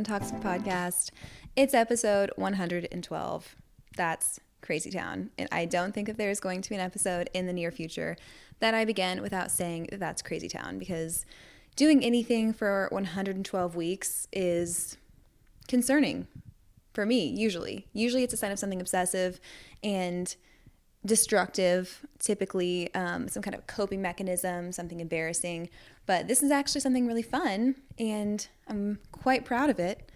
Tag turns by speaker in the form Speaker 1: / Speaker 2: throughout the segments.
Speaker 1: Untoxic Podcast. It's episode 112. That's Crazy Town. And I don't think that there's going to be an episode in the near future that I begin without saying that that's Crazy Town, because doing anything for 112 weeks is concerning for me, usually. Usually it's a sign of something obsessive and destructive, typically some kind of coping mechanism, something embarrassing. But this is actually something really fun, and I'm quite proud of it.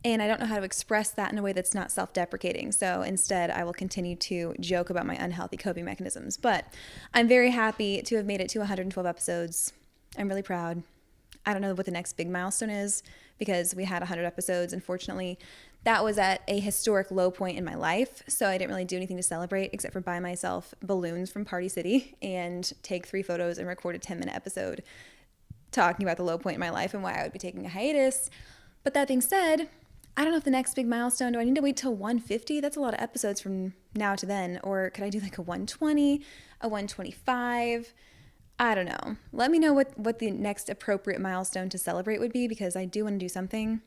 Speaker 1: And I don't know how to express that in a way that's not self-deprecating. So instead, I will continue to joke about my unhealthy coping mechanisms. But I'm very happy to have made it to 112 episodes. I'm really proud. I don't know what the next big milestone is, because we had 100 episodes. Unfortunately, that was at a historic low point in my life, so I didn't really do anything to celebrate except for buy myself balloons from Party City and take 3 photos and record a 10-minute episode talking about the low point in my life and why I would be taking a hiatus. But that being said, I don't know if the next big milestone, do I need to wait till 150? That's a lot of episodes from now to then. Or could I do like a 120, a 125? I don't know. Let me know what the next appropriate milestone to celebrate would be, because I do want to do something.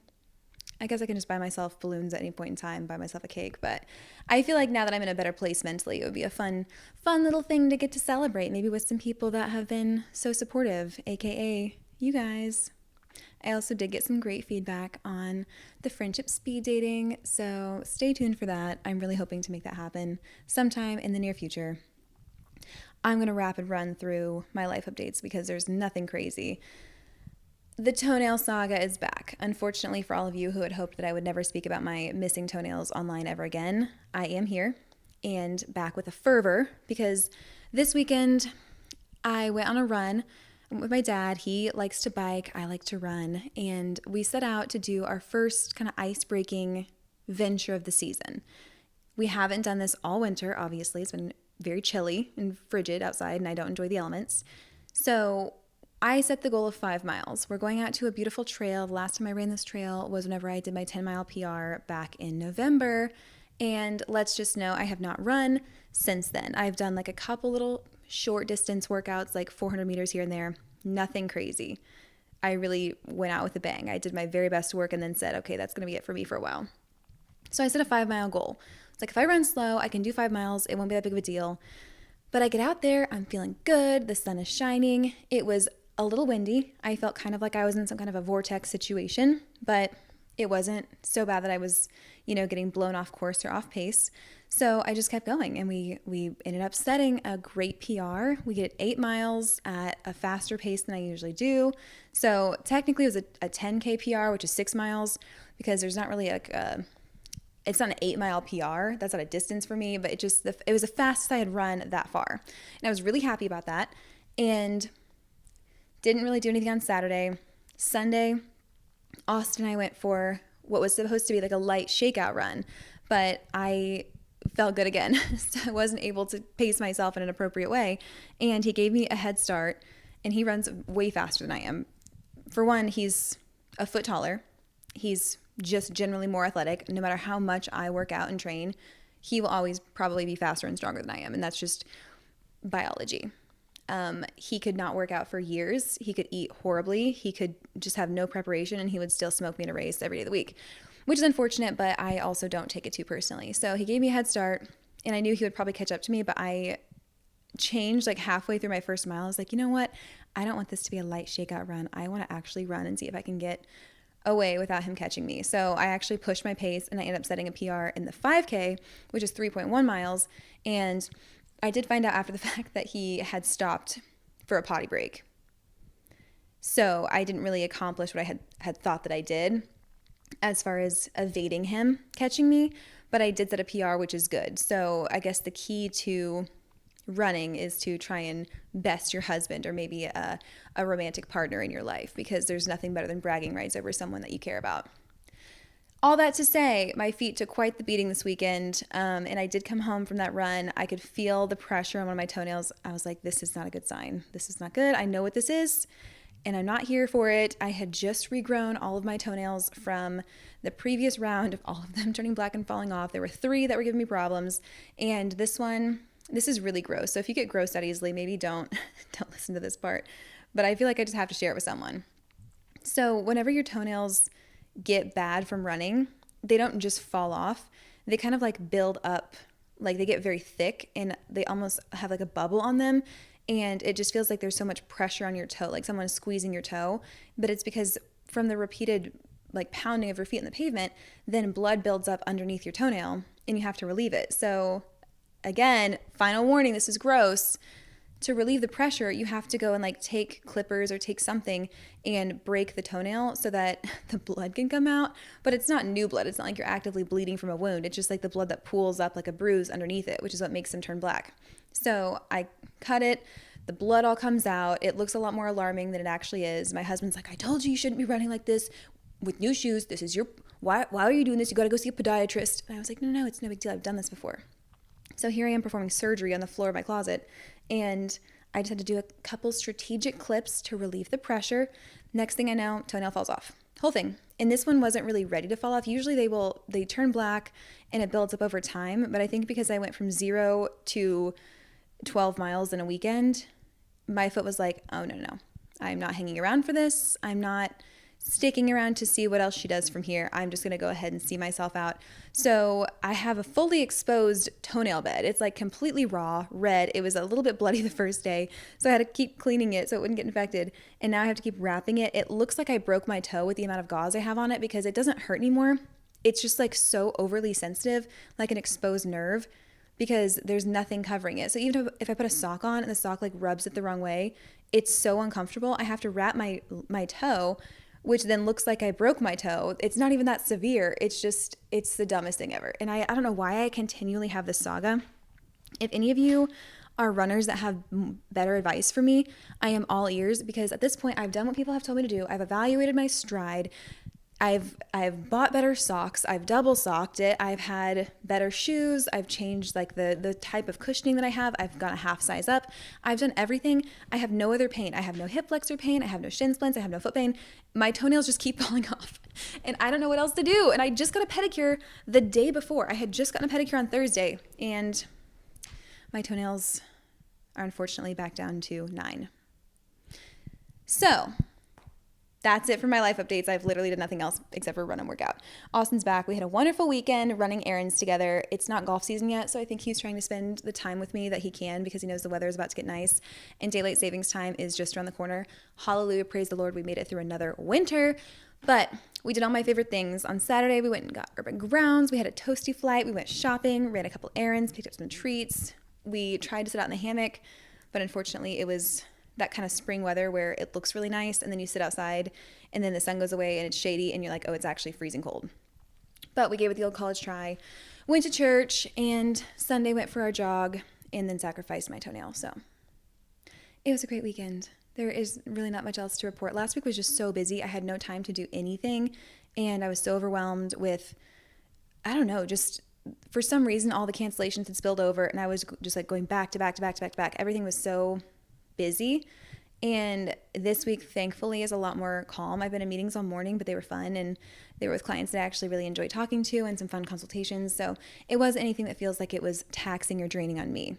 Speaker 1: I guess I can just buy myself balloons at any point in time, buy myself a cake. But I feel like now that I'm in a better place mentally, it would be a fun little thing to get to celebrate, maybe with some people that have been so supportive, aka you guys. I also did get some great feedback on the friendship speed dating, so stay tuned for that. I'm really hoping to make that happen sometime in the near future. I'm going to rapid run through my life updates because there's nothing crazy. The toenail saga is back. Unfortunately, for all of you who had hoped that I would never speak about my missing toenails online ever again, I am here and back with a fervor, because this weekend I went on a run with my dad. He likes to bike, I like to run, and we set out to do our first kind of ice-breaking venture of the season. We haven't done this all winter, obviously. It's been very chilly and frigid outside, and I don't enjoy the elements. So I set the goal of 5 miles. We're going out to a beautiful trail. The last time I ran this trail was whenever I did my 10-mile PR back in November. And let's just know I have not run since then. I've done like a couple little short distance workouts, like 400 meters here and there. Nothing crazy. I really went out with a bang. I did my very best work and then said, okay, that's going to be it for me for a while. So I set a 5-mile goal. It's like, if I run slow, I can do 5 miles. It won't be that big of a deal. But I get out there, I'm feeling good. The sun is shining. It was a little windy. I felt kind of like I was in some kind of a vortex situation, but it wasn't so bad that I was, getting blown off course or off pace. So I just kept going, and we ended up setting a great PR. We did 8 miles at a faster pace than I usually do. So technically it was a 10K PR, which is 6 miles, because there's not really it's not an 8-mile PR. That's not a distance for me, but it was the fastest I had run that far. And I was really happy about that. And didn't really do anything on Saturday. Sunday, Austin and I went for what was supposed to be like a light shakeout run, but I felt good again. So I wasn't able to pace myself in an appropriate way. And he gave me a head start, and he runs way faster than I am. For one, he's a foot taller. He's just generally more athletic. No matter how much I work out and train, he will always probably be faster and stronger than I am. And that's just biology. He could not work out for years. He could eat horribly. He could just have no preparation, and he would still smoke me in a race every day of the week, which is unfortunate, but I also don't take it too personally. So he gave me a head start, and I knew he would probably catch up to me, but I changed like halfway through my first mile. I was like, you know what? I don't want this to be a light shakeout run. I want to actually run and see if I can get away without him catching me. So I actually pushed my pace, and I ended up setting a PR in the 5K, which is 3.1 miles. And I did find out after the fact that he had stopped for a potty break. So I didn't really accomplish what I had thought that I did as far as evading him catching me, but I did set a PR, which is good. So I guess the key to running is to try and best your husband or maybe a romantic partner in your life, because there's nothing better than bragging rights over someone that you care about. All that to say, my feet took quite the beating this weekend, and I did come home from that run. I could feel the pressure on one of my toenails. I was like, this is not a good sign. This is not good. I know what this is, and I'm not here for it. I had just regrown all of my toenails from the previous round of all of them turning black and falling off. There were 3 that were giving me problems, and this is really gross. So if you get grossed out easily, maybe don't listen to this part, but I feel like I just have to share it with someone. So whenever your toenails get bad from running, they don't just fall off. They kind of like build up, like they get very thick and they almost have like a bubble on them. And it just feels like there's so much pressure on your toe, like someone is squeezing your toe. But it's because from the repeated like pounding of your feet in the pavement, then blood builds up underneath your toenail and you have to relieve it. So again, final warning, this is gross. To relieve the pressure, you have to go and like take clippers or take something and break the toenail so that the blood can come out. But it's not new blood. It's not like you're actively bleeding from a wound. It's just like the blood that pools up like a bruise underneath it, which is what makes them turn black. So I cut it. The blood all comes out. It looks a lot more alarming than it actually is. My husband's like, I told you shouldn't be running like this with new shoes. This is why are you doing this? You got to go see a podiatrist. And I was like, no, it's no big deal. I've done this before. So here I am performing surgery on the floor of my closet, and I just had to do a couple strategic clips to relieve the pressure. Next thing I know, toenail falls off. Whole thing. And this one wasn't really ready to fall off. Usually they turn black and it builds up over time, but I think because I went from 0 to 12 miles in a weekend, my foot was like, oh no. I'm not hanging around for this. I'm not sticking around to see what else she does from here. I'm just going to go ahead and see myself out. So I have a fully exposed toenail bed. It's like completely raw, red. It was a little bit bloody the first day, so I had to keep cleaning it so it wouldn't get infected. And now I have to keep wrapping it. It looks like I broke my toe with the amount of gauze I have on it because it doesn't hurt anymore. It's just like so overly sensitive, like an exposed nerve, because there's nothing covering it. So even if I put a sock on and the sock like rubs it the wrong way, it's so uncomfortable. I have to wrap my toe, which then looks like I broke my toe. It's not even that severe. It's the dumbest thing ever. And I don't know why I continually have this saga. If any of you are runners that have better advice for me, I am all ears, because at this point I've done what people have told me to do. I've evaluated my stride. I've bought better socks. I've double socked it. I've had better shoes. I've changed like the type of cushioning that I have. I've gone a half size up. I've done everything. I have no other pain. I have no hip flexor pain. I have no shin splints. I have no foot pain. My toenails just keep falling off and I don't know what else to do. And I just got a pedicure the day before. I had just gotten a pedicure on Thursday and my toenails are unfortunately back down to 9. So that's it for my life updates. I've literally done nothing else except for run and work out. Austin's back. We had a wonderful weekend running errands together. It's not golf season yet, so I think he's trying to spend the time with me that he can because he knows the weather is about to get nice and daylight savings time is just around the corner. Hallelujah, praise the Lord. We made it through another winter, but we did all my favorite things. On Saturday, we went and got Urban Grounds. We had a toasty flight. We went shopping, ran a couple errands, picked up some treats. We tried to sit out in the hammock, but unfortunately it was that kind of spring weather where it looks really nice and then you sit outside and then the sun goes away and it's shady and you're like, oh, it's actually freezing cold. But we gave it the old college try, went to church, and Sunday went for our jog and then sacrificed my toenail. So it was a great weekend. There is really not much else to report. Last week was just so busy. I had no time to do anything and I was so overwhelmed with, I don't know, just for some reason all the cancellations had spilled over and I was just like going back to back to back to back to back. Everything was so busy. And this week, thankfully, is a lot more calm. I've been in meetings all morning, but they were fun. And they were with clients that I actually really enjoyed talking to and some fun consultations. So it wasn't anything that feels like it was taxing or draining on me.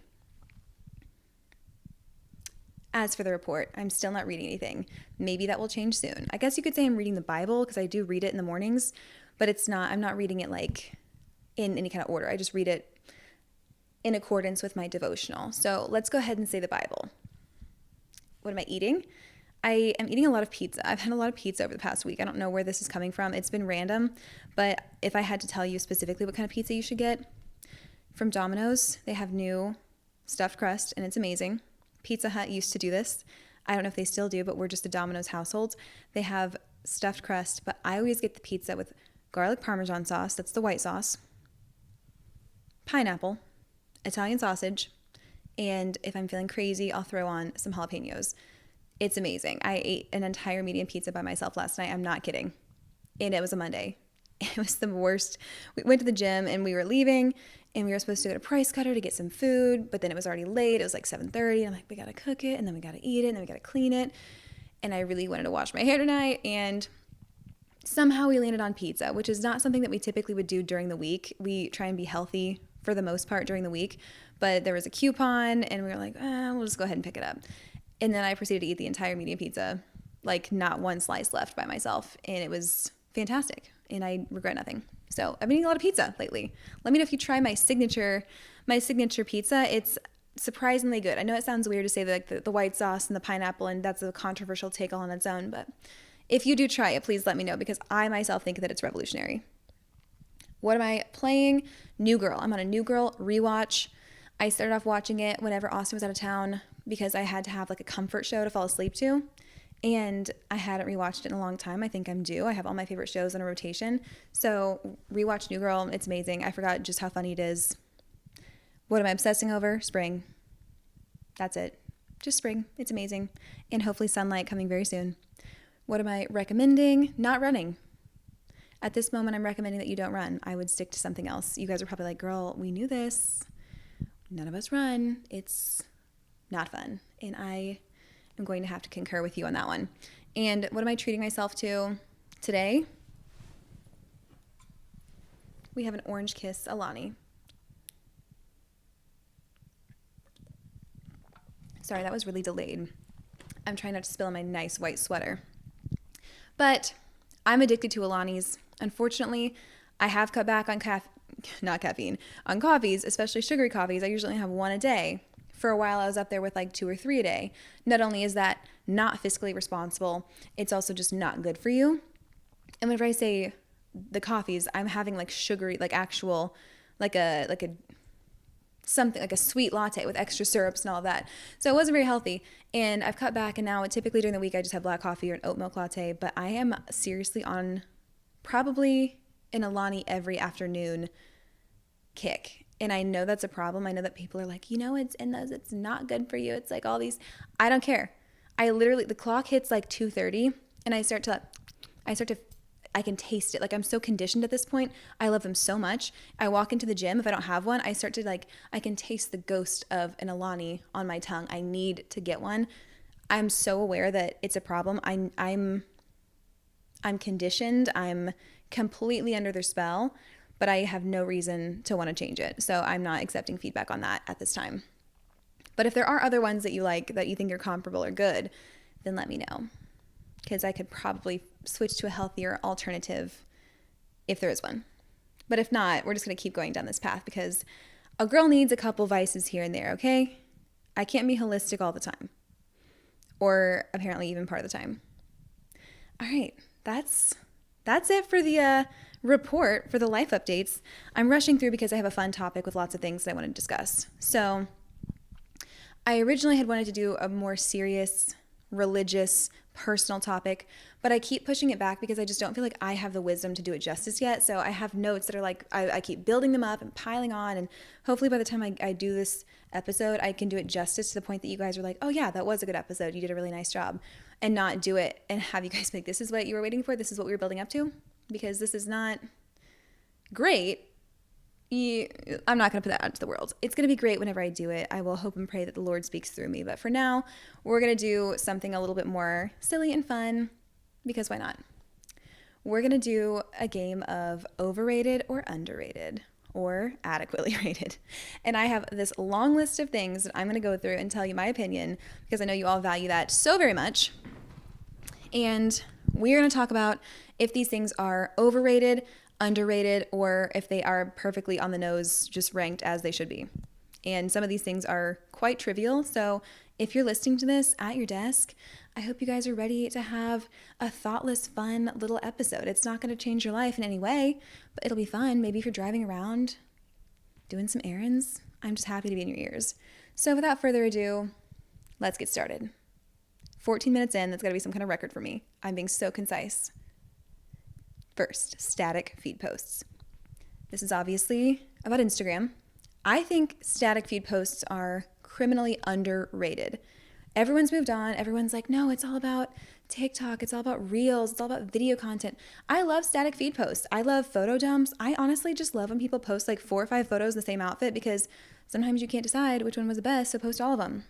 Speaker 1: As for the report, I'm still not reading anything. Maybe that will change soon. I guess you could say I'm reading the Bible because I do read it in the mornings, but I'm not reading it like in any kind of order. I just read it in accordance with my devotional. So let's go ahead and say the Bible. What am I eating? I am eating a lot of pizza. I've had a lot of pizza over the past week. I don't know where this is coming from. It's been random, but if I had to tell you specifically what kind of pizza you should get, from Domino's, they have new stuffed crust, and it's amazing. Pizza Hut used to do this. I don't know if they still do, but we're just a Domino's household. They have stuffed crust, but I always get the pizza with garlic Parmesan sauce. That's the white sauce. Pineapple, Italian sausage, and if I'm feeling crazy, I'll throw on some jalapenos. It's amazing. I ate an entire medium pizza by myself last night. I'm not kidding. And it was a Monday. It was the worst. We went to the gym and we were leaving and we were supposed to go to Price Cutter to get some food, but then it was already late. It was like 7:30. And I'm like, we got to cook it and then we got to eat it and then we got to clean it. And I really wanted to wash my hair tonight. And somehow we landed on pizza, which is not something that we typically would do during the week. We try and be healthy for the most part during the week, but there was a coupon and we were like, we'll just go ahead and pick it up. And then I proceeded to eat the entire medium pizza, like not one slice left by myself. And it was fantastic, and I regret nothing. So I've been eating a lot of pizza lately. Let me know if you try my signature pizza. It's surprisingly good. I know it sounds weird to say that, like the white sauce and the pineapple, and that's a controversial take all on its own, but if you do try it, please let me know, because I myself think that it's revolutionary. What am I playing? New Girl. I'm on a New Girl rewatch. I started off watching it whenever Austin was out of town because I had to have like a comfort show to fall asleep to. And I hadn't rewatched it in a long time. I think I'm due. I have all my favorite shows on a rotation. So rewatch New Girl. It's amazing. I forgot just how funny it is. What am I obsessing over? Spring. That's it. Just spring. It's amazing. And hopefully sunlight coming very soon. What am I recommending? Not running. At this moment, I'm recommending that you don't run. I would stick to something else. You guys are probably like, girl, we knew this. None of us run. It's not fun. And I am going to have to concur with you on that one. And what am I treating myself to today? We have an Orange Kiss Alani. Sorry, that was really delayed. I'm trying not to spill my nice white sweater. But I'm addicted to Alani's. Unfortunately, I have cut back on on coffees, especially sugary coffees. I usually only have one a day. For a while, I was up there with like 2 or 3 a day. Not only is that not fiscally responsible, it's also just not good for you. And whenever I say the coffees, I'm having like sugary, like actual, like a something like a sweet latte with extra syrups and all of that. So it wasn't very healthy. And I've cut back, and now typically during the week I just have black coffee or an oat milk latte. But I am seriously on probably an Alani every afternoon kick. And I know that's a problem. I know that people are like, it's not good for you. It's like all these, I don't care. The clock hits like 2:30 and I can taste it. Like, I'm so conditioned at this point. I love them so much. I walk into the gym. If I don't have one, I can taste the ghost of an Alani on my tongue. I need to get one. I'm so aware that it's a problem. I'm conditioned. I'm completely under their spell, but I have no reason to want to change it. So I'm not accepting feedback on that at this time. But if there are other ones that you like, that you think are comparable or good, then let me know, because I could probably switch to a healthier alternative if there is one. But if not, we're just going to keep going down this path, because a girl needs a couple vices here and there, okay? I can't be holistic all the time, or apparently even part of the time. All right, that's it for the report for the life updates. I'm rushing through because I have a fun topic with lots of things that I want to discuss. So I originally had wanted to do a more serious, religious, personal topic, but I keep pushing it back because I just don't feel like I have the wisdom to do it justice yet. So I have notes that are like, I keep building them up and piling on, and hopefully by the time I do this episode, I can do it justice to the point that you guys are like, oh yeah, that was a good episode. You did a really nice job, and not do it and have you guys be like, this is what you were waiting for. This is what we were building up to, because this is not great. I'm not going to put that out into the world. It's going to be great whenever I do it. I will hope and pray that the Lord speaks through me. But for now, we're going to do something a little bit more silly and fun, because why not? We're going to do a game of overrated or underrated, or adequately rated. And I have this long list of things that I'm going to go through and tell you my opinion, because I know you all value that so very much. And we're going to talk about if these things are overrated, underrated, or if they are perfectly on the nose, just ranked as they should be. And some of these things are quite trivial. So if you're listening to this at your desk, I hope you guys are ready to have a thoughtless, fun little episode. It's not going to change your life in any way, but it'll be fun. Maybe if you're driving around, doing some errands, I'm just happy to be in your ears. So without further ado, let's get started. 14 minutes in, that's got to be some kind of record for me. I'm being so concise. First, static feed posts. This is obviously about Instagram. I think static feed posts are criminally underrated. Everyone's moved on. Everyone's like, no, it's all about TikTok. It's all about Reels. It's all about video content. I love static feed posts. I love photo dumps. I honestly just love when people post like 4 or 5 photos in the same outfit, because sometimes you can't decide which one was the best, so post all of them.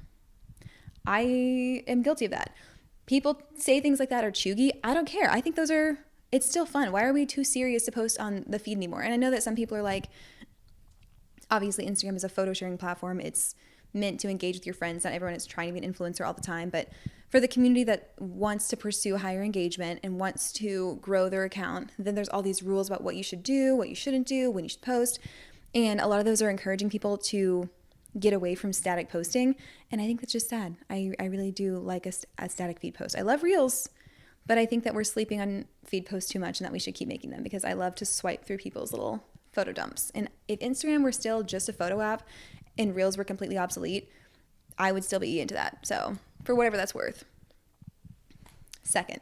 Speaker 1: I am guilty of that. People say things like that are chuggy. I don't care. I think it's still fun. Why are we too serious to post on the feed anymore? And I know that some people are like, obviously Instagram is a photo sharing platform. It's meant to engage with your friends. Not everyone is trying to be an influencer all the time, but for the community that wants to pursue higher engagement and wants to grow their account, then there's all these rules about what you should do, what you shouldn't do, when you should post. And a lot of those are encouraging people to get away from static posting. And I think that's just sad. I really do like a static feed post. I love reels, but I think that we're sleeping on feed posts too much and that we should keep making them, because I love to swipe through people's little photo dumps. And if Instagram were still just a photo app and reels were completely obsolete, I would still be into that. So for whatever that's worth. Second,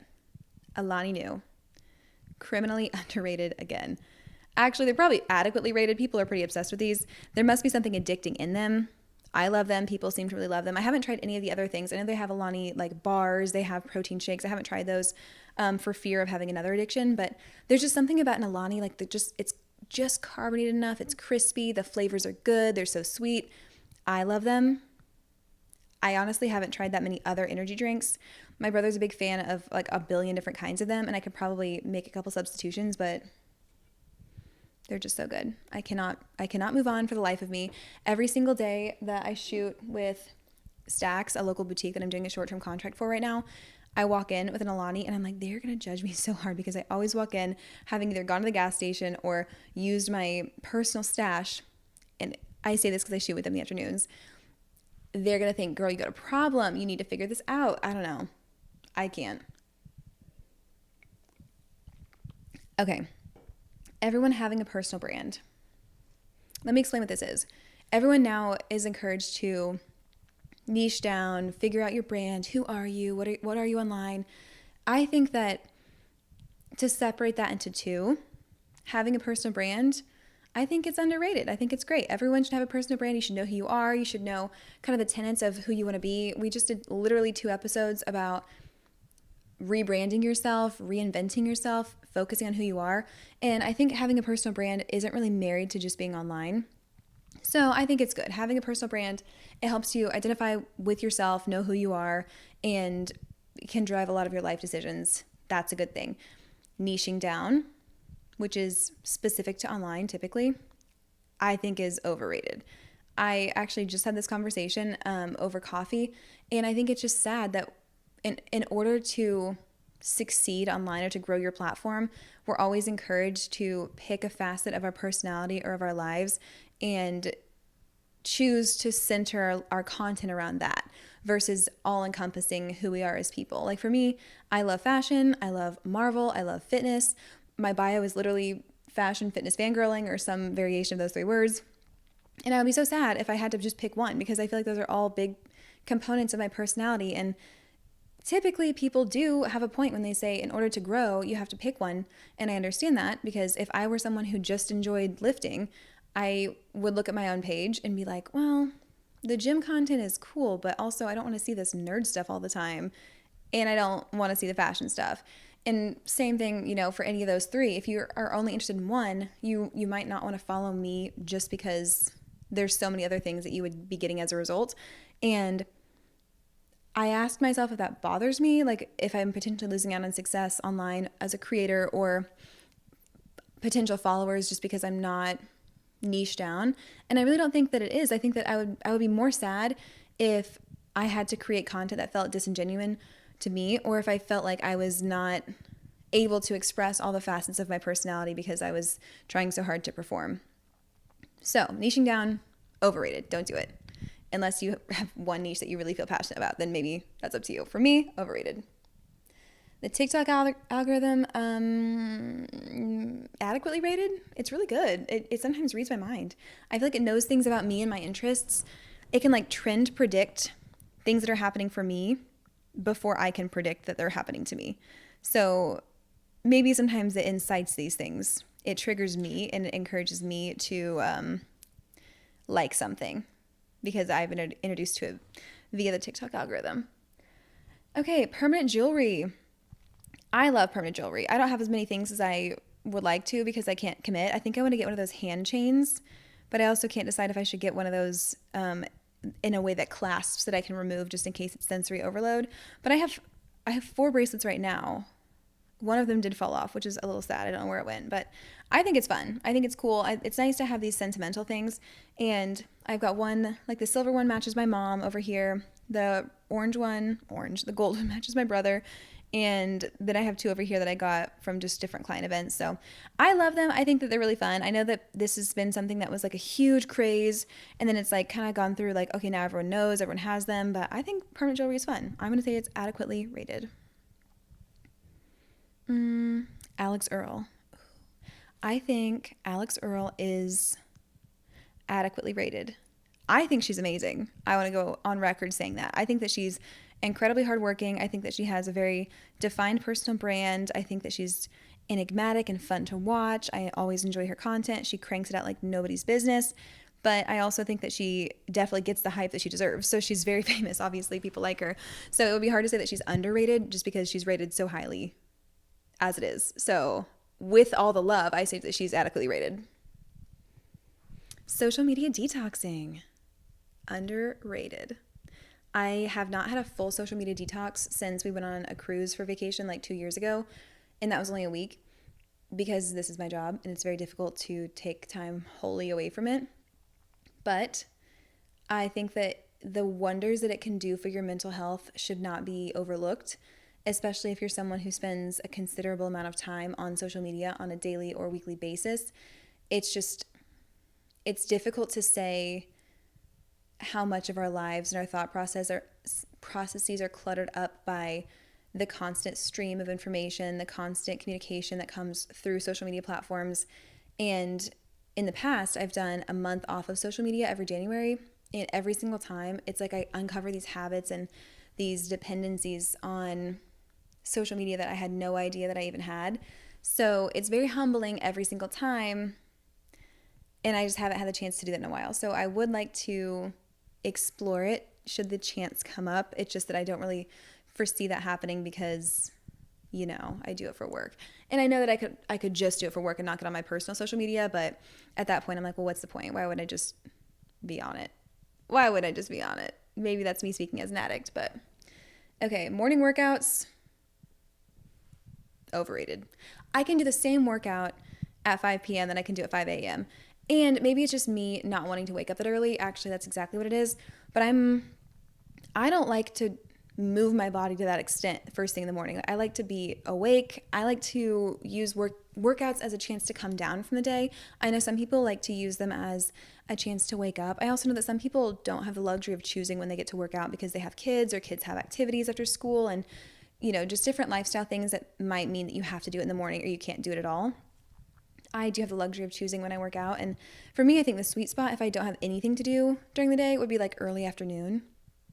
Speaker 1: Alani Nu, criminally underrated again. Actually, they're probably adequately rated. People are pretty obsessed with these. There must be something addicting in them. I love them. People seem to really love them. I haven't tried any of the other things. I know they have Alani like bars. They have protein shakes. I haven't tried those for fear of having another addiction. But there's just something about an Alani, like it's just carbonated enough. It's crispy. The flavors are good. They're so sweet. I love them. I honestly haven't tried that many other energy drinks. My brother's a big fan of like a billion different kinds of them, and I could probably make a couple substitutions, but they're just so good. I cannot move on for the life of me. Every single day that I shoot with Stacks, a local boutique that I'm doing a short-term contract for right now, I walk in with an Alani and I'm like, they're going to judge me so hard, because I always walk in having either gone to the gas station or used my personal stash. And I say this because I shoot with them in the afternoons. They're going to think, girl, you got a problem. You need to figure this out. I don't know. I can't. Okay. Everyone having a personal brand. Let me explain what this is. Everyone now is encouraged to niche down, figure out your brand. Who are you? What are you online? I think that to separate that into two, having a personal brand, I think it's underrated. I think it's great. Everyone should have a personal brand. You should know who you are. You should know kind of the tenets of who you want to be. We just did literally 2 episodes about rebranding yourself, reinventing yourself, focusing on who you are. And I think having a personal brand isn't really married to just being online. So I think it's good. Having a personal brand, it helps you identify with yourself, know who you are, and can drive a lot of your life decisions. That's a good thing. Niching down, which is specific to online typically, I think is overrated. I actually just had this conversation over coffee, and I think it's just sad that in order to succeed online or to grow your platform, we're always encouraged to pick a facet of our personality or of our lives and choose to center our content around that versus all encompassing who we are as people. Like for me, I love fashion, I love Marvel, I love fitness. My bio is literally fashion, fitness, fangirling, or some variation of those 3 words. And I would be so sad if I had to just pick one, because I feel like those are all big components of my personality. And typically people do have a point when they say in order to grow, you have to pick one. And I understand that, because if I were someone who just enjoyed lifting, I would look at my own page and be like, well, the gym content is cool, but also I don't want to see this nerd stuff all the time. And I don't want to see the fashion stuff. And same thing, for any of those 3, if you are only interested in one, you might not want to follow me just because there's so many other things that you would be getting as a result. And I asked myself if that bothers me, like if I'm potentially losing out on success online as a creator or potential followers just because I'm not niche down. And I really don't think that it is. I think that I would be more sad if I had to create content that felt disingenuine to me, or if I felt like I was not able to express all the facets of my personality because I was trying so hard to perform. So niching down, overrated. Don't do it. Unless you have one niche that you really feel passionate about, then maybe that's up to you. For me, overrated. The TikTok algorithm, adequately rated. It's really good. It sometimes reads my mind. I feel like it knows things about me and my interests. It can like trend predict things that are happening for me before I can predict that they're happening to me. So maybe sometimes it incites these things. It triggers me and it encourages me to like something because I've been introduced to it via the TikTok algorithm. Okay, permanent jewelry. I love permanent jewelry. I don't have as many things as I would like to because I can't commit. I think I want to get one of those hand chains, but I also can't decide if I should get one of those in a way that clasps that I can remove just in case it's sensory overload. But I have 4 bracelets right now one of them did fall off, which is a little sad. I don't know where it went, but I think it's fun. I think it's cool. It's nice to have these sentimental things. And I've got one, like the silver one matches my mom over here. The the gold one matches my brother. And then I have two over here that I got from just different client events. So I love them. I think that they're really fun. I know that this has been something that was like a huge craze. And then it's like kind of gone through like, okay, now everyone knows, everyone has them. But I think permanent jewelry is fun. I'm going to say it's adequately rated. Alex Earl. I think Alex Earl is adequately rated. I think she's amazing. I want to go on record saying that. I think that she's incredibly hardworking. I think that she has a very defined personal brand. I think that she's enigmatic and fun to watch. I always enjoy her content. She cranks it out like nobody's business. But I also think that she definitely gets the hype that she deserves. So she's very famous. Obviously, people like her. So it would be hard to say that she's underrated just because she's rated so highly as it is. So with all the love, I say that she's adequately rated. Social media detoxing. Underrated. I have not had a full social media detox since we went on a cruise for vacation like 2 years ago. And that was only a week because this is my job and it's very difficult to take time wholly away from it. But I think that the wonders that it can do for your mental health should not be overlooked, especially if you're someone who spends a considerable amount of time on social media on a daily or weekly basis. It's difficult to say how much of our lives and our thought processes are cluttered up by the constant stream of information, the constant communication that comes through social media platforms. And in the past, I've done a month off of social media every January, and every single time, it's like I uncover these habits and these dependencies on social media that I had no idea that I even had. So it's very humbling every single time, and I just haven't had the chance to do that in a while. So I would like to explore it should the chance come up. It's just that I don't really foresee that happening because, I do it for work. And I know that I could just do it for work and not get on my personal social media, but at that point I'm like, well, what's the point? Why would I just be on it? Why would I just be on it? Maybe that's me speaking as an addict, but okay, morning workouts, overrated. I can do the same workout at 5 p.m. that I can do at 5 a.m. And maybe it's just me not wanting to wake up that early. Actually, that's exactly what it is. But I don't like to move my body to that extent first thing in the morning. I like to be awake. I like to use workouts as a chance to come down from the day. I know some people like to use them as a chance to wake up. I also know that some people don't have the luxury of choosing when they get to work out because they have kids or kids have activities after school and, just different lifestyle things that might mean that you have to do it in the morning or you can't do it at all. I do have the luxury of choosing when I work out. And for me, I think the sweet spot, if I don't have anything to do during the day, would be like early afternoon,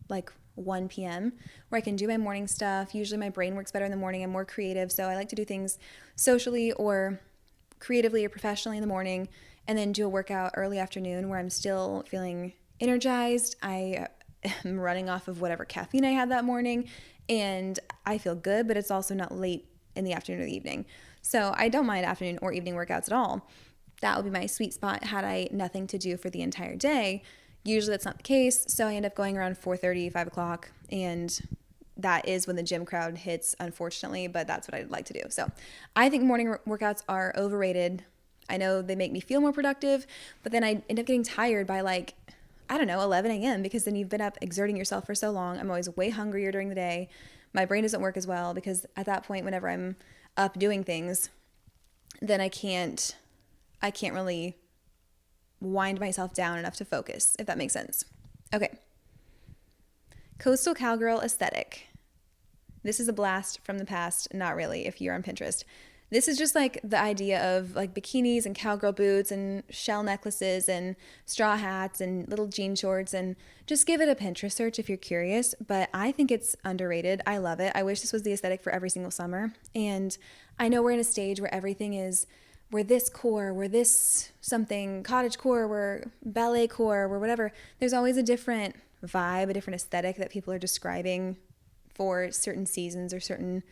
Speaker 1: like 1 p.m., where I can do my morning stuff. Usually my brain works better in the morning. I'm more creative. So I like to do things socially or creatively or professionally in the morning and then do a workout early afternoon where I'm still feeling energized. I am running off of whatever caffeine I had that morning and I feel good, but it's also not late in the afternoon or the evening. So I don't mind afternoon or evening workouts at all. That would be my sweet spot had I nothing to do for the entire day. Usually that's not the case, so I end up going around 4:30, 5 o'clock, and that is when the gym crowd hits, unfortunately, but that's what I'd like to do. So I think morning workouts are overrated. I know they make me feel more productive, but then I end up getting tired by 11 a.m. because then you've been up exerting yourself for so long. I'm always way hungrier during the day. My brain doesn't work as well because at that point, whenever I'm up doing things, then I can't really wind myself down enough to focus, if that makes sense. Okay. Coastal cowgirl aesthetic. This is a blast from the past. Not really, if you're on Pinterest. This is just like the idea of like bikinis and cowgirl boots and shell necklaces and straw hats and little jean shorts, and just give it a Pinterest search if you're curious. But I think it's underrated. I love it. I wish this was the aesthetic for every single summer. And I know we're in a stage where everything is, we're this core, we're this something, cottage core, we're ballet core, we're whatever. There's always a different vibe, a different aesthetic that people are describing for certain seasons or certain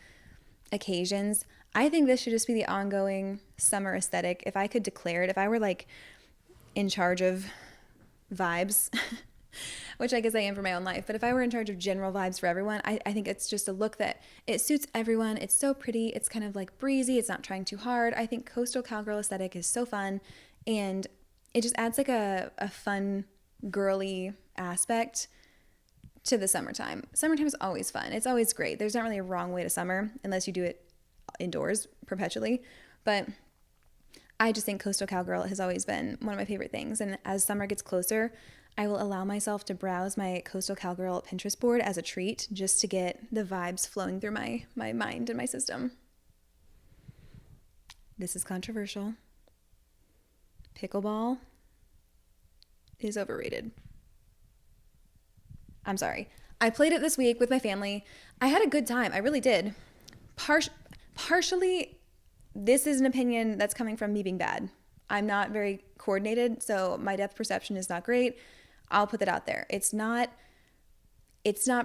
Speaker 1: occasions. I think this should just be the ongoing summer aesthetic. If I could declare it, if I were like in charge of vibes, which I guess I am for my own life. But if I were in charge of general vibes for everyone, I think it's just a look that it suits everyone. It's so pretty. It's kind of like breezy. It's not trying too hard. I think coastal cowgirl aesthetic is so fun, and it just adds like a fun, girly aspect to the summertime. Summertime is always fun. It's always great. There's not really a wrong way to summer unless you do it indoors perpetually. But I just think coastal cowgirl has always been one of my favorite things. And as summer gets closer, I will allow myself to browse my coastal cowgirl Pinterest board as a treat just to get the vibes flowing through my mind and my system. This is controversial. Pickleball is overrated. I'm sorry. I played it this week with my family. I had a good time. I really did. Partially, this is an opinion that's coming from me being bad. I'm not very coordinated, so my depth perception is not great. I'll put that out there. It's not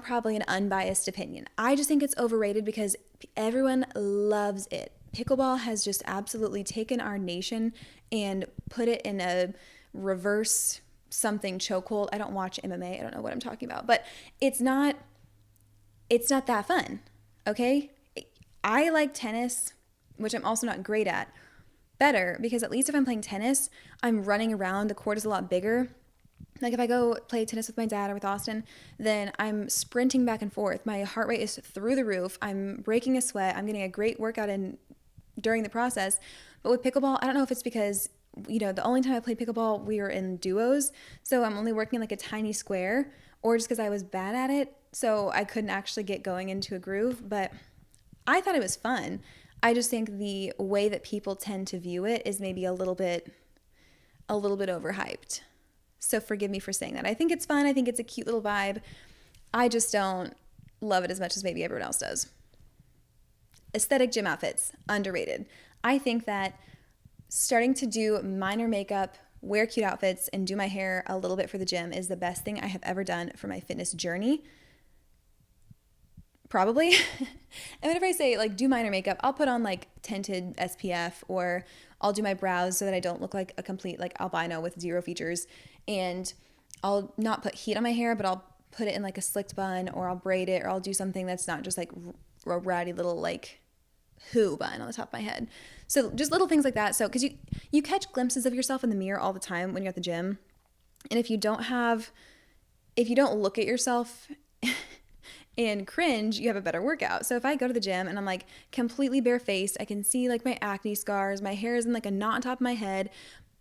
Speaker 1: probably an unbiased opinion. I just think it's overrated because everyone loves it. Pickleball has just absolutely taken our nation and put it in a reverse something chokehold. I don't watch MMA. I don't know what I'm talking about, but it's not that fun. Okay. I like tennis, which I'm also not great at, better because at least if I'm playing tennis, I'm running around. The court is a lot bigger. Like if I go play tennis with my dad or with Austin, then I'm sprinting back and forth. My heart rate is through the roof. I'm breaking a sweat. I'm getting a great workout in during the process. But with pickleball, I don't know if it's because the only time I played pickleball, we were in duos. So I'm only working in like a tiny square, or just because I was bad at it. So I couldn't actually get going into a groove, but I thought it was fun. I just think the way that people tend to view it is maybe a little bit overhyped. So forgive me for saying that. I think it's fun. I think it's a cute little vibe. I just don't love it as much as maybe everyone else does. Aesthetic gym outfits, underrated. I think that starting to do minor makeup, wear cute outfits, and do my hair a little bit for the gym is the best thing I have ever done for my fitness journey. Probably. And whenever I say like do minor makeup, I'll put on like tinted SPF, or I'll do my brows so that I don't look like a complete like albino with zero features. And I'll not put heat on my hair, but I'll put it in like a slicked bun, or I'll braid it, or I'll do something that's not just like a ratty little like who bun on the top of my head. So just little things like that. So because you catch glimpses of yourself in the mirror all the time when you're at the gym. And if you don't look at yourself and cringe, you have a better workout. So if I go to the gym and I'm like completely barefaced, I can see like my acne scars, my hair is in like a knot on top of my head,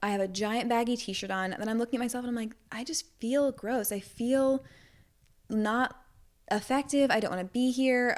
Speaker 1: I have a giant baggy t-shirt on, and then I'm looking at myself and I'm like, I just feel gross. I feel not effective. I don't want to be here.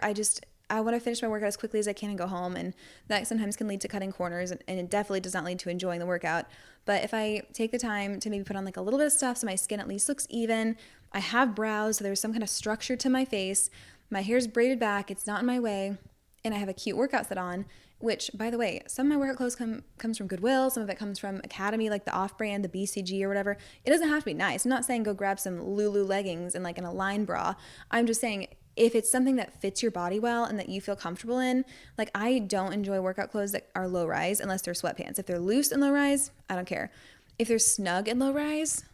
Speaker 1: I want to finish my workout as quickly as I can and go home. And that sometimes can lead to cutting corners, and it definitely does not lead to enjoying the workout. But if I take the time to maybe put on like a little bit of stuff so my skin at least looks even, I have brows, so there's some kind of structure to my face, my hair's braided back, it's not in my way, and I have a cute workout set on, which, by the way, some of my workout clothes comes from Goodwill, some of it comes from Academy, like the off-brand, the BCG or whatever. It doesn't have to be nice. I'm not saying go grab some Lulu leggings and like an Align bra. I'm just saying if it's something that fits your body well and that you feel comfortable in, like I don't enjoy workout clothes that are low rise unless they're sweatpants. If they're loose and low rise, I don't care. If they're snug and low rise,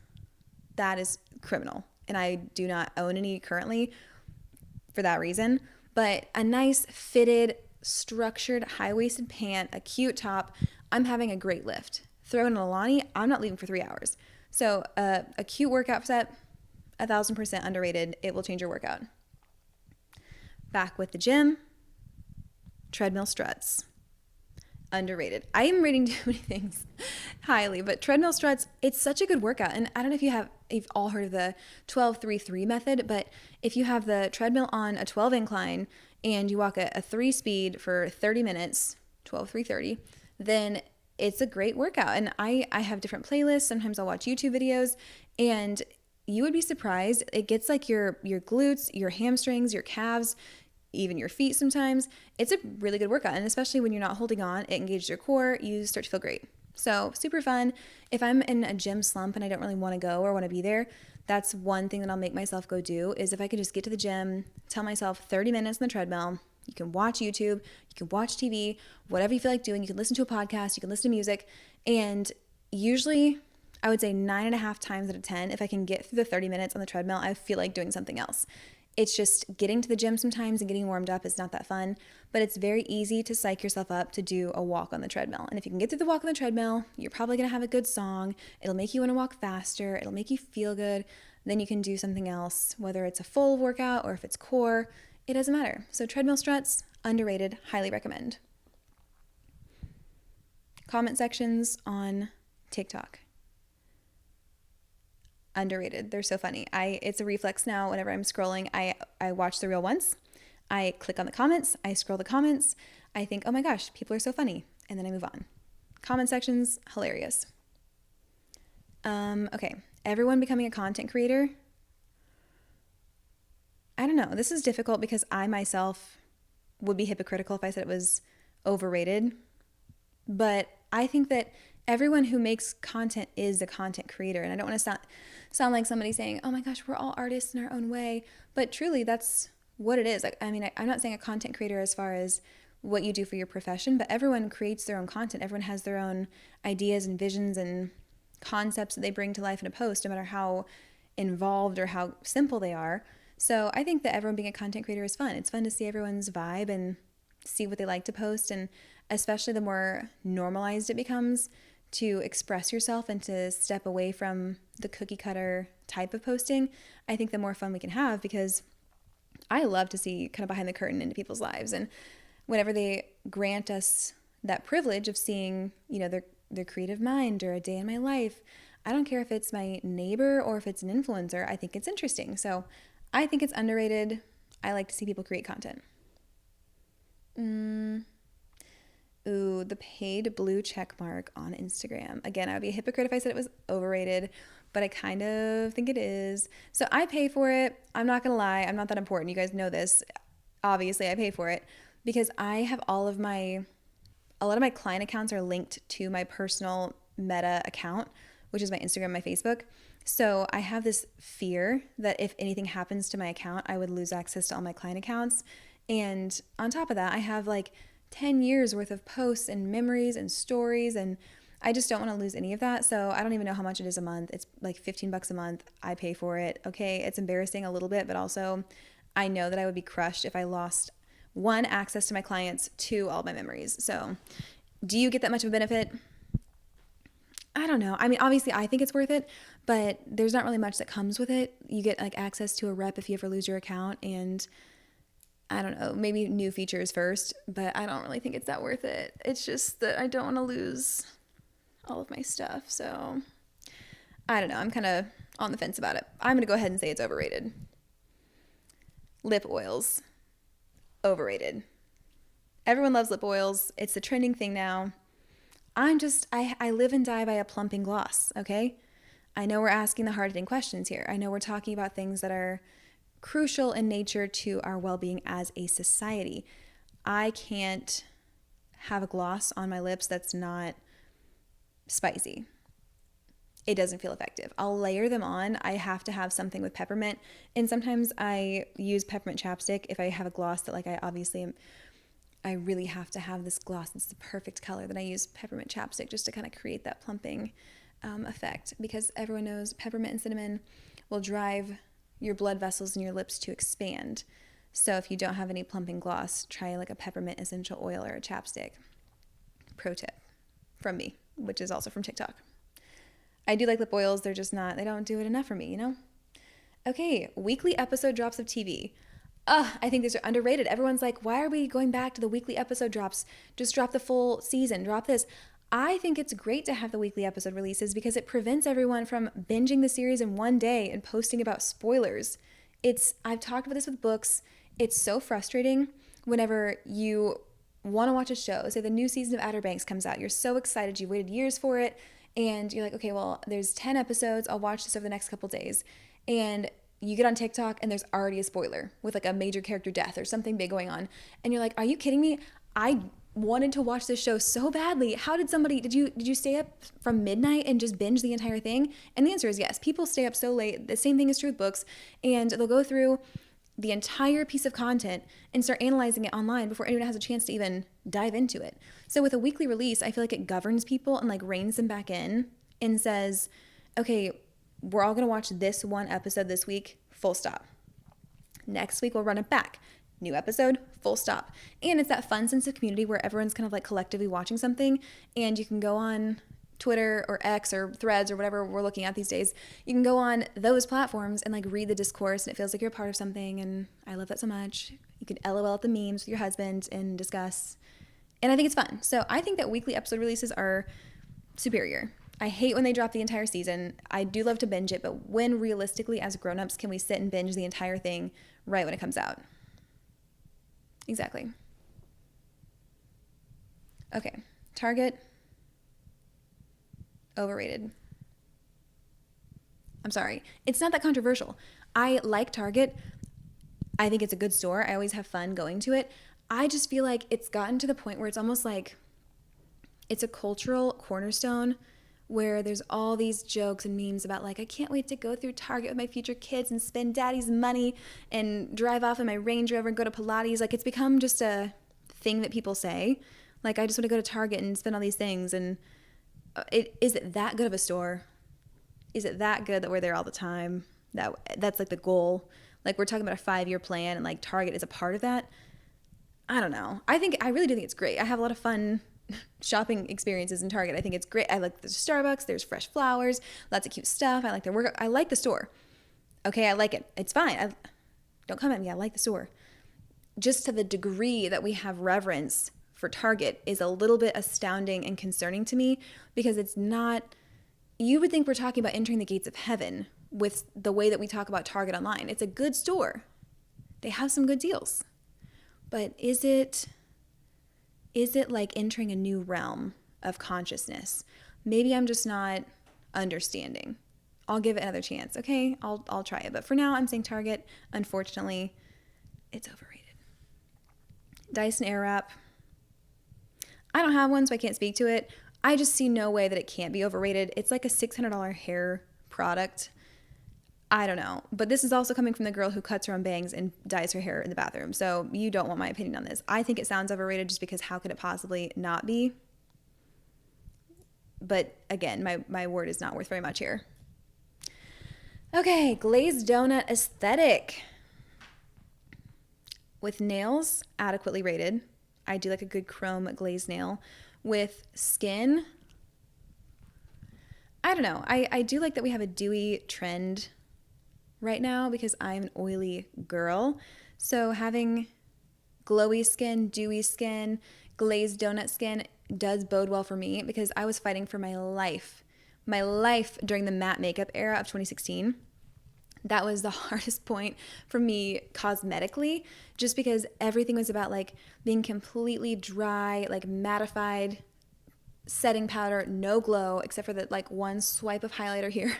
Speaker 1: that is criminal. And I do not own any currently for that reason. But a nice fitted, structured, high-waisted pant, a cute top, I'm having a great lift. Throw in a Alani, I'm not leaving for 3 hours. So a cute workout set, 1,000% underrated. It will change your workout. Back with the gym, treadmill struts. Underrated. I am rating too many things highly, but treadmill struts, it's such a good workout. And I don't know if you've all heard of the 12-3-3 method, but if you have the treadmill on a 12 incline and you walk a 3 speed for 30 minutes, 12-3-30, then it's a great workout. And I have different playlists. Sometimes I'll watch YouTube videos, and you would be surprised. It gets like your glutes, your hamstrings, your calves, even your feet sometimes. It's a really good workout. And especially when you're not holding on, it engages your core. You start to feel great. So super fun. If I'm in a gym slump and I don't really want to go or want to be there, that's one thing that I'll make myself go do is if I could just get to the gym, tell myself 30 minutes on the treadmill. You can watch YouTube, you can watch TV, whatever you feel like doing. You can listen to a podcast, you can listen to music. And usually I would say 9.5 times out of 10, if I can get through the 30 minutes on the treadmill, I feel like doing something else. It's just getting to the gym sometimes and getting warmed up is not that fun, but it's very easy to psych yourself up to do a walk on the treadmill. And if you can get through the walk on the treadmill, you're probably going to have a good song. It'll make you want to walk faster. It'll make you feel good. Then you can do something else, whether it's a full workout or if it's core, it doesn't matter. So treadmill struts, underrated, highly recommend. Comment sections on TikTok. Underrated. They're so funny. It's a reflex now. Whenever I'm scrolling, I watch the reel once. I click on the comments. I scroll the comments. I think, oh my gosh, people are so funny. And then I move on. Comment sections, hilarious. Okay. Everyone becoming a content creator. I don't know. This is difficult because I myself would be hypocritical if I said it was overrated. But I think that everyone who makes content is a content creator. And I don't want to sound like somebody saying, oh my gosh, we're all artists in our own way. But truly, that's what it is. I'm not saying a content creator as far as what you do for your profession, but everyone creates their own content. Everyone has their own ideas and visions and concepts that they bring to life in a post, no matter how involved or how simple they are. So I think that everyone being a content creator is fun. It's fun to see everyone's vibe and see what they like to post. And especially the more normalized it becomes to express yourself and to step away from the cookie cutter type of posting, I think the more fun we can have, because I love to see kind of behind the curtain into people's lives. And whenever they grant us that privilege of seeing, their creative mind or a day in my life, I don't care if it's my neighbor or if it's an influencer, I think it's interesting. So I think it's underrated. I like to see people create content. Ooh, the paid blue check mark on Instagram. Again, I would be a hypocrite if I said it was overrated, but I kind of think it is. So I pay for it. I'm not going to lie. I'm not that important. You guys know this. Obviously, I pay for it because I have a lot of my client accounts are linked to my personal Meta account, which is my Instagram, my Facebook. So I have this fear that if anything happens to my account, I would lose access to all my client accounts. And on top of that, I have like 10 years worth of posts and memories and stories, and I just don't want to lose any of that. So I don't even know how much it is a month. It's like $15 a month. I pay for it. Okay, it's embarrassing a little bit, but also I know that I would be crushed if I lost one, access to my clients, two, all my memories. So do you get that much of a benefit? I don't know. I mean, obviously I think it's worth it, but there's not really much that comes with it. You get like access to a rep if you ever lose your account, and I don't know, maybe new features first, but I don't really think it's that worth it. It's just that I don't want to lose all of my stuff. So I don't know. I'm kind of on the fence about it. I'm going to go ahead and say it's overrated. Lip oils. Overrated. Everyone loves lip oils. It's the trending thing now. I live and die by a plumping gloss, okay? I know we're asking the hard-hitting questions here. I know we're talking about things that are crucial in nature to our well-being as a society. I can't have a gloss on my lips that's not spicy. It doesn't feel effective. I'll layer them on. I have to have something with peppermint, and sometimes I use peppermint chapstick if I have a gloss that I really have to have this gloss. It's the perfect color. Then I use peppermint chapstick just to kind of create that plumping effect, because everyone knows peppermint and cinnamon will drive your blood vessels in your lips to expand. So if you don't have any plumping gloss, try like a peppermint essential oil or a chapstick. Pro tip from me, which is also from TikTok. I do like lip oils. They don't do it enough for me, Okay, weekly episode drops of TV. I think these are underrated. Everyone's like, why are we going back to the weekly episode drops? Just drop the full season, drop this. I think it's great to have the weekly episode releases because it prevents everyone from binging the series in one day and posting about spoilers. I've talked about this with books. It's so frustrating whenever you want to watch a show. Say the new season of Outer Banks comes out. You're so excited. You waited years for it. And you're like, okay, well, there's 10 episodes. I'll watch this over the next couple days. And you get on TikTok and there's already a spoiler with like a major character death or something big going on. And you're like, are you kidding me? I wanted to watch this show so badly. How did you stay up from midnight and just binge the entire thing? And the answer is yes. People stay up so late. The same thing is true with books, and they'll go through the entire piece of content and start analyzing it online before anyone has a chance to even dive into it. So with a weekly release, I feel like it governs people and like reins them back in and says, okay, we're all going to watch this one episode this week, full stop. Next week, we'll run it back. New episode, full stop. And it's that fun sense of community where everyone's kind of like collectively watching something, and you can go on Twitter or X or Threads or whatever we're looking at these days. You can go on those platforms and like read the discourse, and it feels like you're a part of something, and I love that so much. You can LOL at the memes with your husband and discuss, and I think it's fun. So I think that weekly episode releases are superior. I hate when they drop the entire season. I do love to binge it, but when realistically as grown-ups can we sit and binge the entire thing right when it comes out? Exactly. Okay, Target, overrated. I'm sorry. It's not that controversial. I like Target. I think it's a good store. I always have fun going to it. I just feel like it's gotten to the point where it's almost like it's a cultural cornerstone where there's all these jokes and memes about like, I can't wait to go through Target with my future kids and spend daddy's money and drive off in my Range Rover and go to Pilates. Like, it's become just a thing that people say. Like, I just want to go to Target and spend all these things. And is it that good of a store? Is it that good that we're there all the time? That's like the goal. Like, we're talking about a 5-year plan, and like Target is a part of that. I don't know. I really do think it's great. I have a lot of fun shopping experiences in Target. I think it's great. I like the Starbucks. There's fresh flowers, lots of cute stuff. I like their work. I like the store. Okay, I like it. It's fine. Don't come at me. I like the store. Just to the degree that we have reverence for Target is a little bit astounding and concerning to me, because it's not, you would think we're talking about entering the gates of heaven with the way that we talk about Target online. It's a good store. They have some good deals. But is it like entering a new realm of consciousness? Maybe I'm just not understanding. I'll give it another chance. Okay, I'll try it. But for now, I'm saying Target. Unfortunately, it's overrated. Dyson Airwrap. I don't have one, so I can't speak to it. I just see no way that it can't be overrated. It's like a $600 hair product. I don't know. But this is also coming from the girl who cuts her own bangs and dyes her hair in the bathroom. So you don't want my opinion on this. I think it sounds overrated just because how could it possibly not be? But again, my word is not worth very much here. Okay, glazed donut aesthetic. With nails, adequately rated. I do like a good chrome glazed nail. With skin, I don't know. I do like that we have a dewy trend right now because I'm an oily girl. So having glowy skin, dewy skin, glazed donut skin does bode well for me, because I was fighting for my life during the matte makeup era of 2016. That was the hardest point for me cosmetically, just because everything was about like being completely dry, like mattified, setting powder, no glow, except for that like one swipe of highlighter here.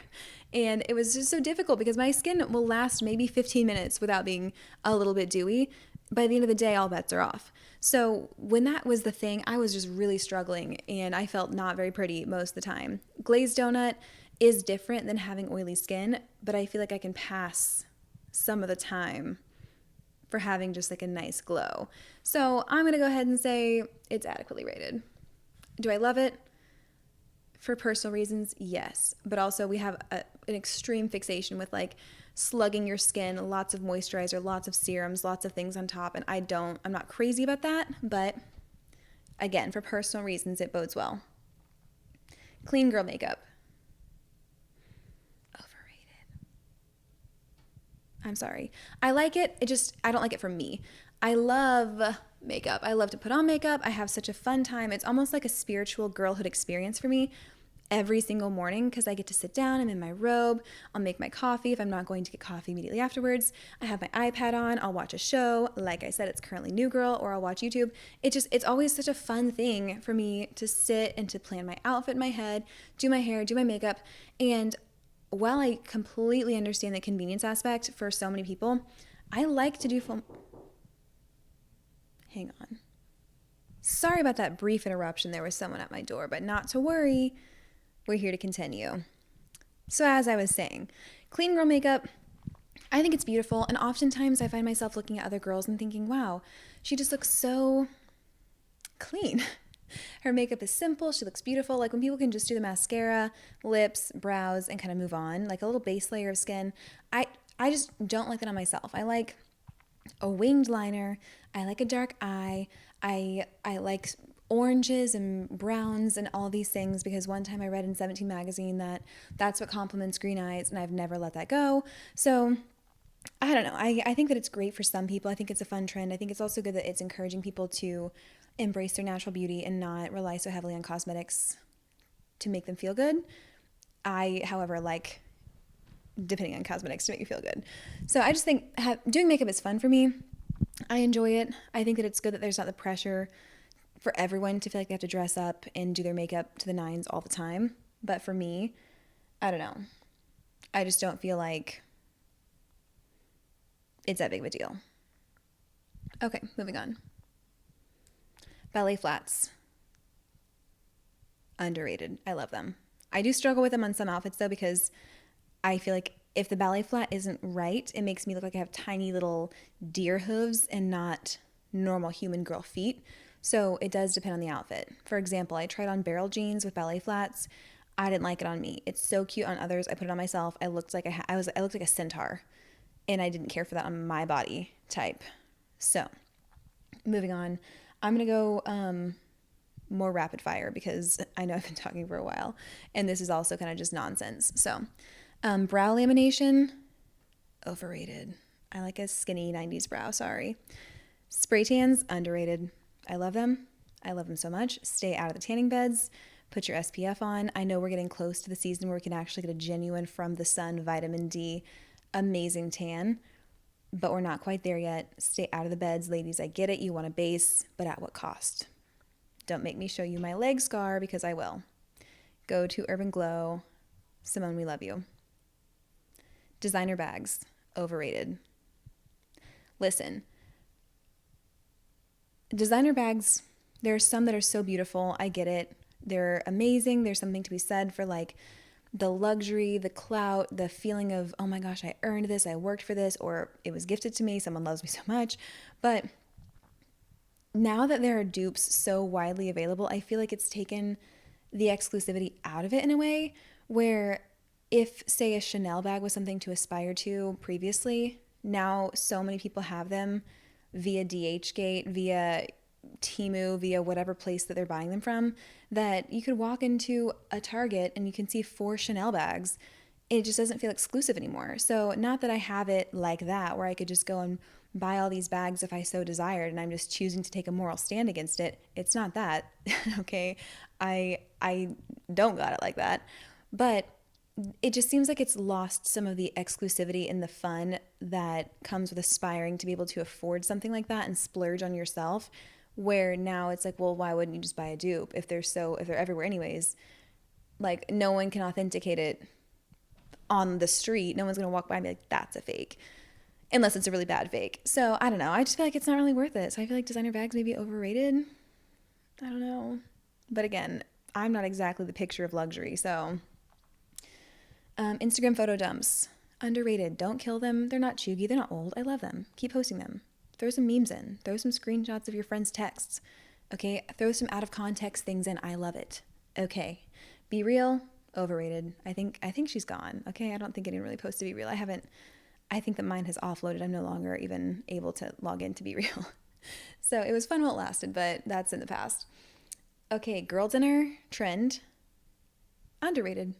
Speaker 1: And it was just so difficult because my skin will last maybe 15 minutes without being a little bit dewy. By the end of the day, all bets are off. So when that was the thing, I was just really struggling, and I felt not very pretty most of the time. Glazed donut is different than having oily skin, but I feel like I can pass some of the time for having just like a nice glow. So I'm going to go ahead and say it's adequately rated. Do I love it? For personal reasons, yes. But also we have an extreme fixation with like slugging your skin, lots of moisturizer, lots of serums, lots of things on top. And I'm not crazy about that. But again, for personal reasons, it bodes well. Clean girl makeup. Overrated. I'm sorry. I like it. I don't like it for me. I love makeup. I love to put on makeup. I have such a fun time. It's almost like a spiritual girlhood experience for me every single morning, because I get to sit down. I'm in my robe. I'll make my coffee if I'm not going to get coffee immediately afterwards. I have my iPad on. I'll watch a show. Like I said, it's currently New Girl, or I'll watch YouTube. It's always such a fun thing for me to sit and to plan my outfit in my head, do my hair, do my makeup. And while I completely understand the convenience aspect for so many people, I like to do Hang on. Sorry about that brief interruption. There was someone at my door, but not to worry. We're here to continue. So as I was saying, clean girl makeup, I think it's beautiful. And oftentimes I find myself looking at other girls and thinking, wow, she just looks so clean. Her makeup is simple. She looks beautiful. Like when people can just do the mascara, lips, brows, and kind of move on, like a little base layer of skin. I just don't like that on myself. I like a winged liner. I like a dark eye. I like oranges and browns and all these things because one time I read in 17 magazine that that's what complements green eyes, and I've never let that go. So I don't know. I think that it's great for some people. I think it's a fun trend. I think it's also good that it's encouraging people to embrace their natural beauty and not rely so heavily on cosmetics to make them feel good. I, however, like depending on cosmetics to make me feel good. So I just think doing makeup is fun for me. I enjoy it. I think that it's good that there's not the pressure for everyone to feel like they have to dress up and do their makeup to the nines all the time. But for me, I don't know. I just don't feel like it's that big of a deal. Okay, moving on. Ballet flats. Underrated. I love them. I do struggle with them on some outfits though because I feel like if the ballet flat isn't right, it makes me look like I have tiny little deer hooves and not normal human girl feet. So it does depend on the outfit. For example, I tried on barrel jeans with ballet flats. I didn't like it on me. It's so cute on others. I put it on myself. I looked like I looked like a centaur, and I didn't care for that on my body type. So moving on, I'm gonna go more rapid fire because I know I've been talking for a while, and this is also kind of just nonsense. So brow lamination, overrated. I like a skinny 90s brow, sorry. Spray tans, underrated. I love them. I love them so much. Stay out of the tanning beds. Put your SPF on. I know we're getting close to the season where we can actually get a genuine from the sun vitamin D amazing tan, but we're not quite there yet. Stay out of the beds, ladies. I get it. You want a base, but at what cost? Don't make me show you my leg scar because I will. Go to Urban Glow. Simone, we love you. Designer bags, overrated. Listen, designer bags, there are some that are so beautiful. I get it. They're amazing. There's something to be said for like the luxury, the clout, the feeling of, oh my gosh, I earned this, I worked for this, or it was gifted to me, someone loves me so much. But now that there are dupes so widely available, I feel like it's taken the exclusivity out of it in a way where if, say, a Chanel bag was something to aspire to previously, now so many people have them via DHgate, via Temu, via whatever place that they're buying them from, that you could walk into a Target and you can see 4 Chanel bags. It just doesn't feel exclusive anymore. So not that I have it like that, where I could just go and buy all these bags if I so desired, and I'm just choosing to take a moral stand against it. It's not that, okay? I don't got it like that. But it just seems like it's lost some of the exclusivity and the fun that comes with aspiring to be able to afford something like that and splurge on yourself, where now it's like, well, why wouldn't you just buy a dupe if they're everywhere anyways? Like, no one can authenticate it on the street. No one's going to walk by and be like, that's a fake, unless it's a really bad fake. So I don't know. I just feel like it's not really worth it. So I feel like designer bags may be overrated. I don't know. But again, I'm not exactly the picture of luxury. So Instagram photo dumps, underrated. Don't kill them. They're not chuggy. They're not old. I love them. Keep posting them. Throw some memes in. Throw some screenshots of your friends' texts. Okay? Throw some out of context things in. I love it. Okay. Be real. Overrated. I think she's gone. Okay? I don't think anyone really posts to Be Real. I think that mine has offloaded. I'm no longer even able to log in to Be Real. So it was fun while it lasted, but that's in the past. Okay, girl dinner trend. Underrated.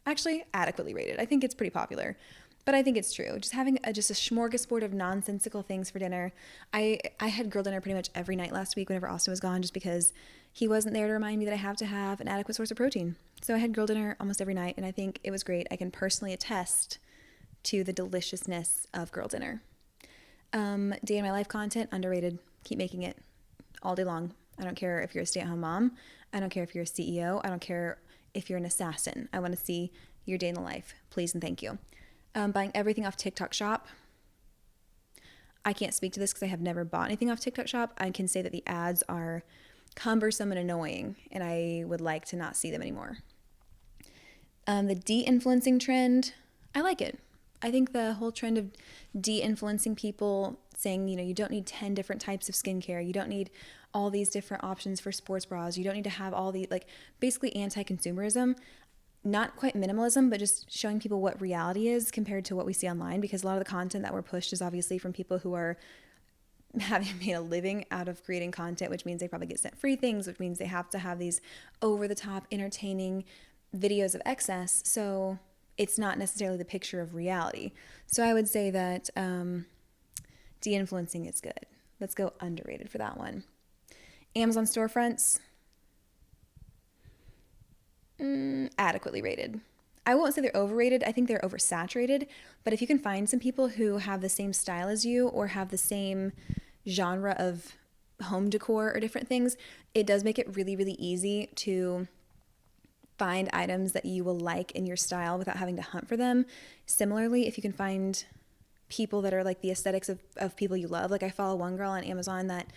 Speaker 1: Actually, adequately rated. I think it's pretty popular, but I think it's true. Just having just a smorgasbord of nonsensical things for dinner. I had girl dinner pretty much every night last week whenever Austin was gone, just because he wasn't there to remind me that I have to have an adequate source of protein. So I had girl dinner almost every night, and I think it was great. I can personally attest to the deliciousness of girl dinner. Day in my life content, underrated. Keep making it all day long. I don't care if you're a stay-at-home mom. I don't care if you're a CEO. I don't care if you're an assassin. I want to see your day in the life. Please and thank you. Buying everything off TikTok Shop. I can't speak to this because I have never bought anything off TikTok Shop. I can say that the ads are cumbersome and annoying, and I would like to not see them anymore. The de-influencing trend, I like it. I think the whole trend of de-influencing people saying, you don't need 10 different types of skincare. You don't need all these different options for sports bras. You don't need to have all the, like, basically anti-consumerism. Not quite minimalism, but just showing people what reality is compared to what we see online, because a lot of the content that we're pushed is obviously from people who are having made a living out of creating content, which means they probably get sent free things, which means they have to have these over-the-top entertaining videos of excess. So it's not necessarily the picture of reality. So I would say that de-influencing is good. Let's go underrated for that one. Amazon storefronts, adequately rated. I won't say they're overrated. I think they're oversaturated. But if you can find some people who have the same style as you or have the same genre of home decor or different things, it does make it really, really easy to find items that you will like in your style without having to hunt for them. Similarly, if you can find people that are like the aesthetics of people you love. Like I follow one girl on Amazon that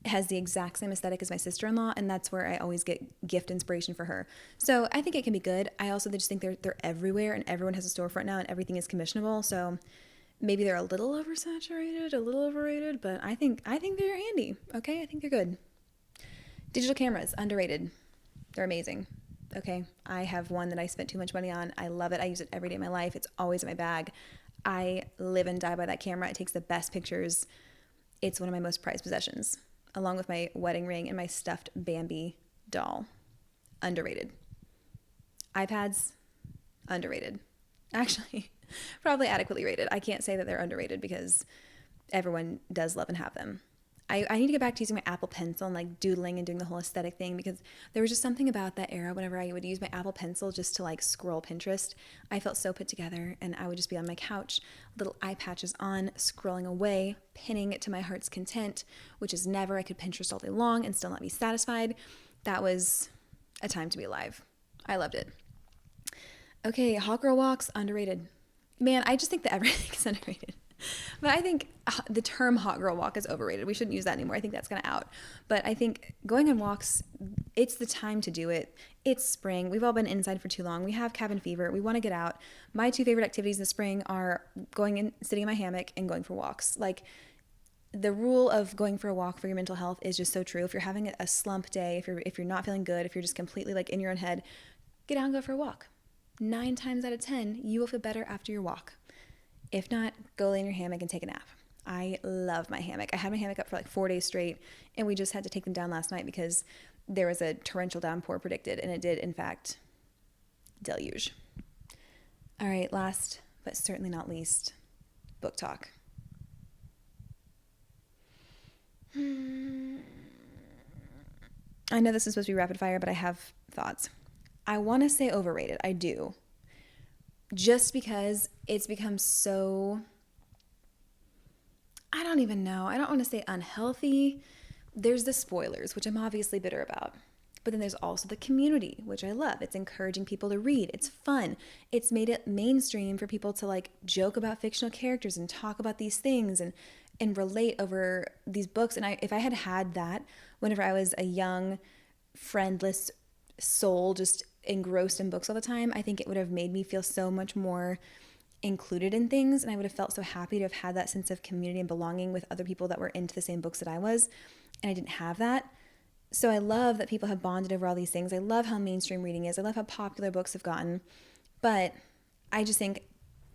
Speaker 1: has the exact same aesthetic as my sister-in-law, and that's where I always get gift inspiration for her. So I think it can be good. I also just think they're everywhere, and everyone has a storefront now, and everything is commissionable. So maybe they're a little oversaturated, a little overrated, but I think they're handy. Okay, I think they're good. Digital cameras, underrated. They're amazing. Okay, I have one that I spent too much money on. I love it. I use it every day of my life. It's always in my bag. I live and die by that camera. It takes the best pictures. It's one of my most prized possessions, along with my wedding ring and my stuffed Bambi doll. Underrated. iPads, underrated. Actually, probably adequately rated. I can't say that they're underrated because everyone does love and have them. I need to get back to using my Apple Pencil and like doodling and doing the whole aesthetic thing, because there was just something about that era whenever I would use my Apple Pencil just to like scroll Pinterest. I felt so put together, and I would just be on my couch, little eye patches on, scrolling away, pinning it to my heart's content, which is never. I could Pinterest all day long and still not be satisfied. That was a time to be alive. I loved it. Okay, hot girl walks, underrated. Man, I just think that everything is underrated. But I think the term hot girl walk is overrated. We shouldn't use that anymore. I think that's kind of out. But I think going on walks, it's the time to do it. It's spring. We've all been inside for too long. We have cabin fever. We want to get out. My two favorite activities in the spring are going in, sitting in my hammock, and going for walks. Like, the rule of going for a walk for your mental health is just so true. If you're having a slump day, if you're not feeling good, if you're just completely like in your own head, get out and go for a walk. 9 times out of 10, you will feel better after your walk. If not, go lay in your hammock and take a nap. I love my hammock. I had my hammock up for like 4 days straight, and we just had to take them down last night because there was a torrential downpour predicted, and it did, in fact, deluge. All right, last but certainly not least, book talk. I know this is supposed to be rapid fire, but I have thoughts. I want to say overrated. I do. Just because it's become so, I don't even know. I don't want to say unhealthy. There's the spoilers, which I'm obviously bitter about. But then there's also the community, which I love. It's encouraging people to read. It's fun. It's made it mainstream for people to like joke about fictional characters and talk about these things and relate over these books. And if I had had that whenever I was a young, friendless soul just engrossed in books all the time, I think it would have made me feel so much more included in things, and I would have felt so happy to have had that sense of community and belonging with other people that were into the same books that I was, and I didn't have that. So I love that people have bonded over all these things. I love how mainstream reading is. I love how popular books have gotten, but I just think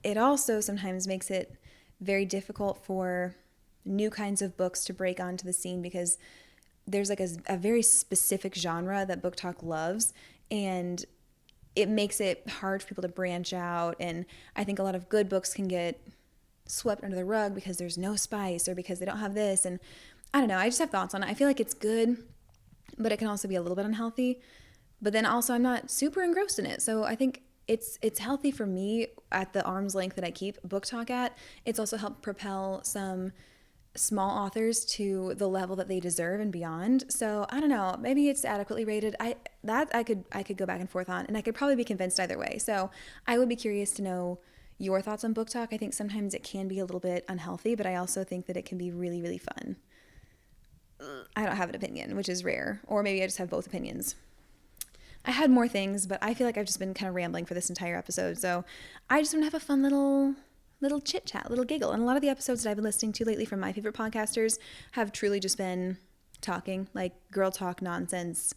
Speaker 1: it also sometimes makes it very difficult for new kinds of books to break onto the scene, because there's like a very specific genre that Book Talk loves, and it makes it hard for people to branch out. And I think a lot of good books can get swept under the rug because there's no spice or because they don't have this. And I don't know, I just have thoughts on it. I feel like it's good, but it can also be a little bit unhealthy. But then also I'm not super engrossed in it. So I think it's healthy for me at the arm's length that I keep Book Talk at. It's also helped propel some small authors to the level that they deserve and beyond. So I don't know, maybe it's adequately rated. I could go back and forth on, and I could probably be convinced either way. So I would be curious to know your thoughts on Book Talk. I think sometimes it can be a little bit unhealthy, but I also think that it can be really, really fun. I don't have an opinion, which is rare, or maybe I just have both opinions. I had more things, but I feel like I've just been kind of rambling for this entire episode. So I just want to have a fun little little chit chat, little giggle. And a lot of the episodes that I've been listening to lately from my favorite podcasters have truly just been talking, like girl talk nonsense,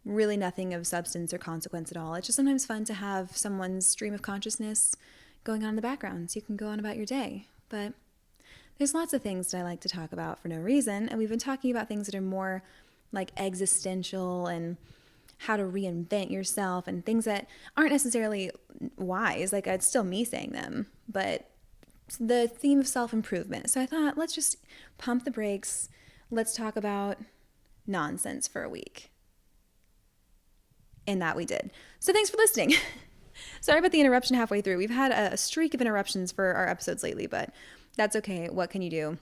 Speaker 1: really nothing of substance or consequence at all. It's just sometimes fun to have someone's stream of consciousness going on in the background so you can go on about your day. But there's lots of things that I like to talk about for no reason, and we've been talking about things that are more like existential and how to reinvent yourself and things that aren't necessarily wise. Like, it's still me saying them, but the theme of self-improvement. So I thought, let's just pump the brakes. Let's talk about nonsense for a week. And that we did. So thanks for listening. Sorry about the interruption halfway through. We've had a streak of interruptions for our episodes lately, but that's okay. What can you do?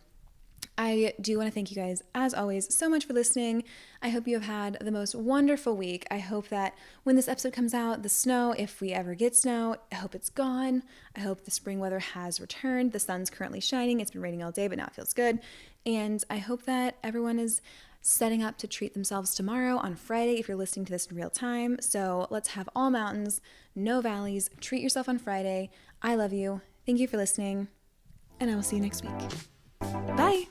Speaker 1: I do want to thank you guys, as always, so much for listening. I hope you have had the most wonderful week. I hope that when this episode comes out, the snow, if we ever get snow, I hope it's gone. I hope the spring weather has returned. The sun's currently shining. It's been raining all day, but now it feels good. And I hope that everyone is setting up to treat themselves tomorrow on Friday if you're listening to this in real time. So let's have all mountains, no valleys. Treat yourself on Friday. I love you. Thank you for listening. And I will see you next week. Bye.